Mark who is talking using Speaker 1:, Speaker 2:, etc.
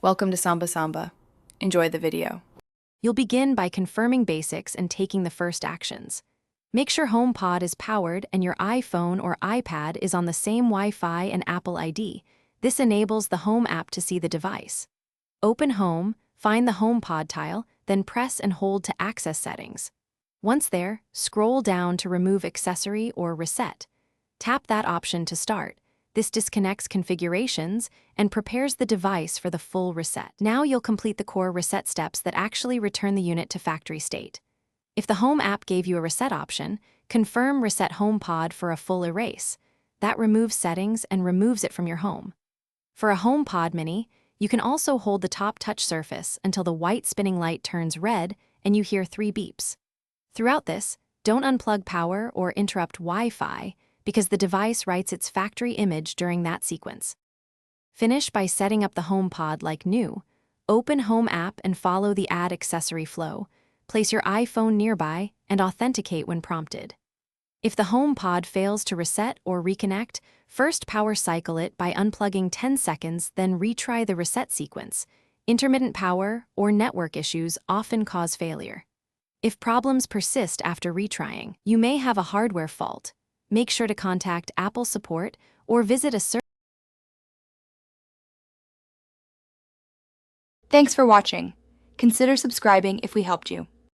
Speaker 1: Welcome to Samba Samba. Enjoy the video.
Speaker 2: You'll begin by confirming basics and taking the first actions. Make sure Homepod is powered and your iPhone or iPad is on the same Wi-Fi and Apple ID. This enables the Home app to see the device. Open Home, find the Homepod tile, then press and hold to access settings. Once there, scroll down to remove accessory or reset. Tap that option to start. This disconnects configurations and prepares the device for the full reset. Now you'll complete the core reset steps that actually return the unit to factory state. If the Home app gave you a reset option, confirm Reset HomePod for a full erase. That removes settings and removes it from your home. For a HomePod Mini, you can also hold the top touch surface until the white spinning light turns red and you hear 3 beeps. Throughout this, don't unplug power or interrupt Wi-Fi because the device writes its factory image during that sequence. Finish by setting up the HomePod like new. Open Home app and follow the Add Accessory flow. Place your iPhone nearby and authenticate when prompted. If the HomePod fails to reset or reconnect, first power cycle it by unplugging 10 seconds, then retry the reset sequence. Intermittent power or network issues often cause failure. If problems persist after retrying, you may have a hardware fault. Make sure to contact Apple support or visit a service.
Speaker 3: Thanks for watching. Consider subscribing if we helped you.